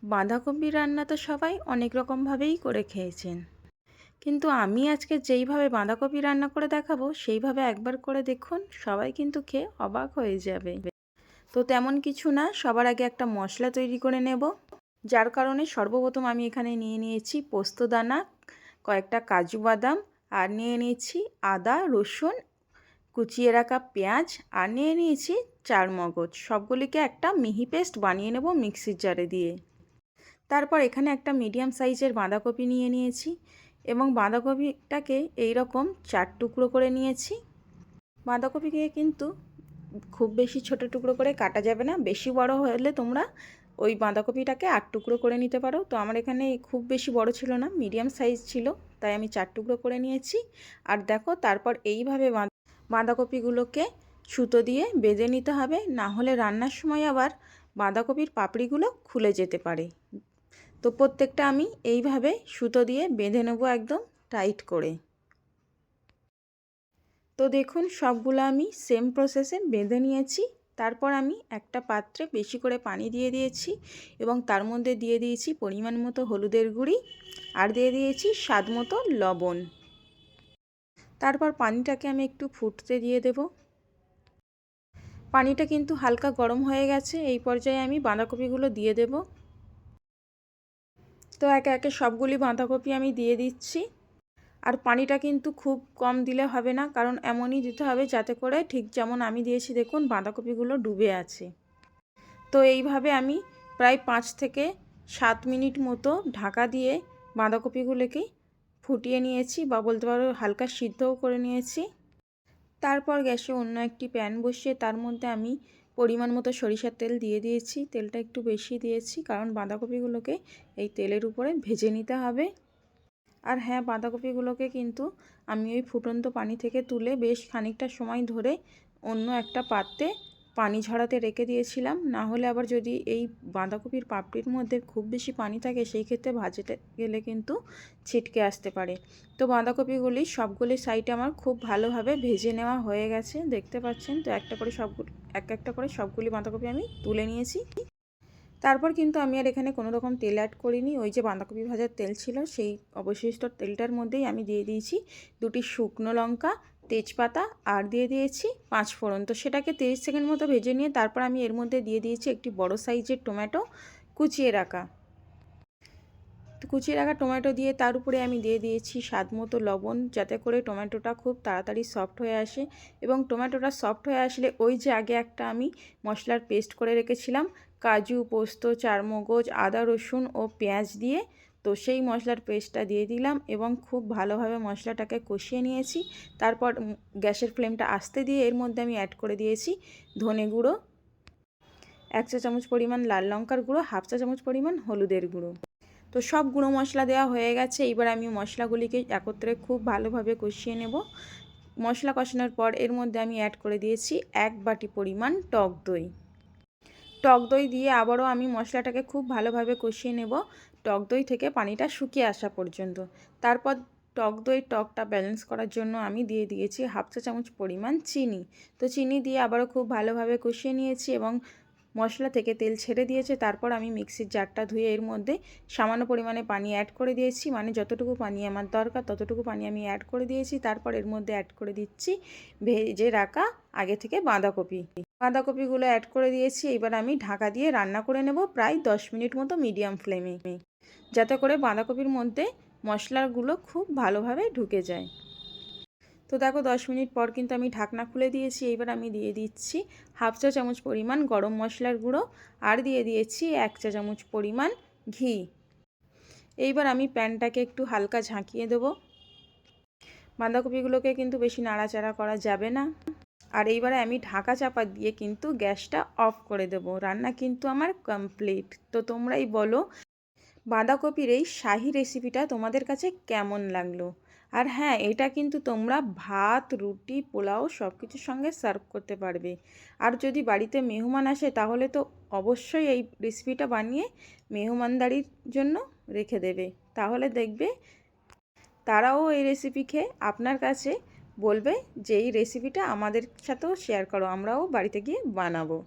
বাঁধাকপি রান্না তো সবাই অনেক রকমভাবেই করে খেয়েছেন, কিন্তু আমি আজকে যেইভাবে বাঁধাকপি রান্না করে দেখাবো সেইভাবে একবার করে দেখুন, সবাই কিন্তু খেয়ে অবাক হয়ে যাবে। তো তেমন কিছু না, সবার আগে একটা মশলা তৈরি করে নেব। যার কারণে সর্বপ্রথম আমি এখানে নিয়ে নিয়েছি পোস্তদানা, কয়েকটা কাজু বাদাম, আর নিয়ে নিয়েছি আদা রসুন, কুচিয়ে রাখা পেঁয়াজ, আর নিয়ে নিয়েছি চারমগজ। সবগুলিকে একটা মিহি পেস্ট বানিয়ে নেব মিক্সির জারে দিয়ে। তারপর এখানে একটা মিডিয়াম সাইজের বাঁধাকপি নিয়ে নিয়েছি এবং বাঁধাকপিটাকে এই রকম 4 টুকরো করে নিয়েছি। বাঁধাকপিকে কিন্তু খুব বেশি ছোট টুকরো করে কাটা যাবে না, বেশি বড় হলে তোমরা ওই বাঁধাকপিটাকে 8 টুকরো করে নিতে পারো। তো আমার এখানে খুব বেশি বড় ছিল না, মিডিয়াম সাইজ ছিল, তাই আমি 4 টুকরো করে নিয়েছি। আর দেখো, তারপর এইভাবে বাঁধাকপিগুলোকে সুতো দিয়ে বেঁধে নিতে হবে, না হলে রান্নার সময় আবার বাঁধাকপির পাপড়িগুলো খুলে যেতে পারে। তো প্রত্যেকটা আমি এইভাবে সুতো দিয়ে বেঁধে নেব একদম টাইট করে। তো দেখুন, সবগুলো আমি সেম প্রসেসে বেঁধে নিয়েছি। তারপর আমি একটা পাত্রে বেশি করে পানি দিয়ে দিয়েছি এবং তার মধ্যে দিয়ে দিয়েছি পরিমাণ মতো হলুদের গুঁড়ি, আর দিয়ে দিয়েছি স্বাদ মতো লবণ। তারপর পানিটাকে আমি একটু ফুটতে দিয়ে দেব। পানিটা কিন্তু হালকা গরম হয়ে গেছে, এই পর্যায়ে আমি বাঁধাকপিগুলো দিয়ে দেব। তো একে একে সবগুলি বাঁধাকপি আমি দিয়ে দিচ্ছি। আর পানিটা কিন্তু খুব কম দিলে হবে না, কারণ এমনই দিতে হবে যাতে করে ঠিক যেমন আমি দিয়েছি দেখুন বাঁধাকপিগুলো ডুবে আছে। তো এইভাবে আমি প্রায় 5 থেকে 7 মিনিট মতো ঢাকা দিয়ে বাঁধাকপিগুলোকে ফুটিয়ে নিয়েছি, বা বলতে পারো হালকা সিদ্ধও করে নিয়েছি। তারপর গ্যাসে অন্য একটি প্যান বসিয়ে তার মধ্যে আমি পরিমাণ মতো সরিষার তেল দিয়ে দিয়েছি। তেলটা একটু বেশি দিয়েছি, কারণ বাঁধাকপিগুলোকে এই তেলের উপরে ভেজে নিতে হবে। আর হ্যাঁ, বাঁধাকপিগুলোকে কিন্তু আমি ওই ফুটন্ত পানি থেকে তুলে বেশ খানিকটা সময় ধরে অন্য একটা পাত্রে পানি ঝরাতে রেখে দিয়েছিলাম, না হলে আবার যদি এই বাঁধাকপির পাপড়ির মধ্যে খুব বেশি পানি থাকে সেই ক্ষেত্রে ভাজতে গেলে কিন্তু ছিটকে আসতে পারে। তো বাঁধাকপিগুলি সবগুলি সাইডে আমার খুব ভালোভাবে ভেজে নেওয়া হয়ে গেছে, দেখতে পাচ্ছেন। তো একটা করে সবগুলি বাঁধাকপি আমি তুলে নিয়েছি। তারপর কিন্তু আমি আর এখানে কোনো রকম তেল অ্যাড করিনি, ওই যে বাঁধাকপি ভাজার তেল ছিল সেই অবশিষ্ট তেলটার মধ্যেই আমি দিয়ে দিয়েছি 2টি শুকনো লঙ্কা, তেজপাতা, আর দিয়ে দিয়েছি 5 ফোড়ন। তো সেটাকে 30 সেকেন্ড মতো ভেজে নিয়ে তারপর আমি এর মধ্যে দিয়ে দিয়েছি একটি বড় সাইজের টমেটো কুচিয়ে রাখা। তো কুচিয়ে রাখা টমেটো দিয়ে তার উপরে আমি দিয়ে দিয়েছি স্বাদ মতো লবণ, যাতে করে টমেটোটা খুব তাড়াতাড়ি সফট হয়ে আসে। এবং টমেটোটা সফট হয়ে আসলে ওই যে আগে একটা আমি মশলার পেস্ট করে রেখেছিলাম কাজু, পোস্ত, চারমগজ, আদা রসুন ও পেঁয়াজ দিয়ে, তো সেই মশলার পেস্টটা দিয়ে দিলাম এবং খুব ভালোভাবে মশলাটাকে কষিয়ে নিয়েছি। তারপর গ্যাসের ফ্লেমটা আস্তে দিয়ে এর মধ্যে আমি অ্যাড করে দিয়েছি ধনে গুঁড়ো 1 চা চামচ পরিমাণ, লাল লঙ্কার গুঁড়ো 1/2 চা চামচ পরিমাণ, হলুদের গুঁড়ো। তো সব গুঁড়ো মশলা দেওয়া হয়ে গেছে। এবার আমি মশলাগুলিকে একত্রে খুব ভালোভাবে কষিয়ে নেব। মশলা কষানোর পর এর মধ্যে আমি অ্যাড করে দিয়েছি 1 বাটি পরিমাণ টক দই। টক দই দিয়ে আবারও আমি মশলাটাকে খুব ভালোভাবে কষিয়ে নেব, টক দই থেকে পানিটা শুকিয়ে আসা পর্যন্ত। তারপর টক দইয়ের টকটা ব্যালেন্স করার জন্য আমি দিয়ে দিয়েছি 1/2 চা চামচ পরিমাণ চিনি। তো চিনি দিয়ে আবারও খুব ভালোভাবে কষিয়ে নিয়েছি এবং মশলা থেকে তেল ছেড়ে দিয়েছে। তারপর আমি মিক্সির জারটা ধুয়ে এর মধ্যে সামান্য পরিমাণে পানি অ্যাড করে দিয়েছি, মানে যতটুকু পানি আমার দরকার ততটুকু পানি আমি অ্যাড করে দিয়েছি। তারপর এর মধ্যে অ্যাড করে দিচ্ছি ভেজে রাখা আগে থেকে বাঁধাকপিগুলো অ্যাড করে দিয়েছি। এবার আমি ঢাকা দিয়ে রান্না করে নেব প্রায় 10 মিনিট মতো মিডিয়াম ফ্লেমে, যাতে করে বাঁধাকপির মধ্যে মশলাগুলো খুব ভালোভাবে ঢুকে যায়। তো দেখো 10 মিনিট পর কিন্তু আমি ঢাকনা খুলে দিয়েছি। এবার আমি দিয়ে দিচ্ছি 1/2 চা চামচ পরিমাণ গরম মশলার গুঁড়ো, আর দিয়ে দিয়েছি 1 চা চামচ পরিমাণ ঘি। এইবার আমি প্যানটাকে একটু হালকা ঝাঁকিয়ে দেবো। বাঁধাকপিগুলোকে কিন্তু বেশি নাড়াচাড়া করা যাবে না। আর এইবারে আমি ঢাকা চাপা দিয়ে কিন্তু গ্যাসটা অফ করে দেব। রান্না কিন্তু আমার কমপ্লিট। তো তোমরাই বলো বাঁধাকপির এই শাহি রেসিপিটা তোমাদের কাছে কেমন লাগলো। আর হ্যাঁ, এটা কিন্তু তোমরা ভাত, রুটি, পোলাও সব কিছুর সঙ্গে সার্ভ করতে পারবে। আর যদি বাড়িতে মেহমান আসে তাহলে তো অবশ্যই এই রেসিপিটা বানিয়ে মেহমানদারির জন্য রেখে দেবে। তাহলে দেখবে তারাও এই রেসিপি খেয়ে আপনার কাছে বলবে যে এই রেসিপিটা আমাদের সাথেও শেয়ার করো, আমরাও বাড়িতে গিয়ে বানাবো।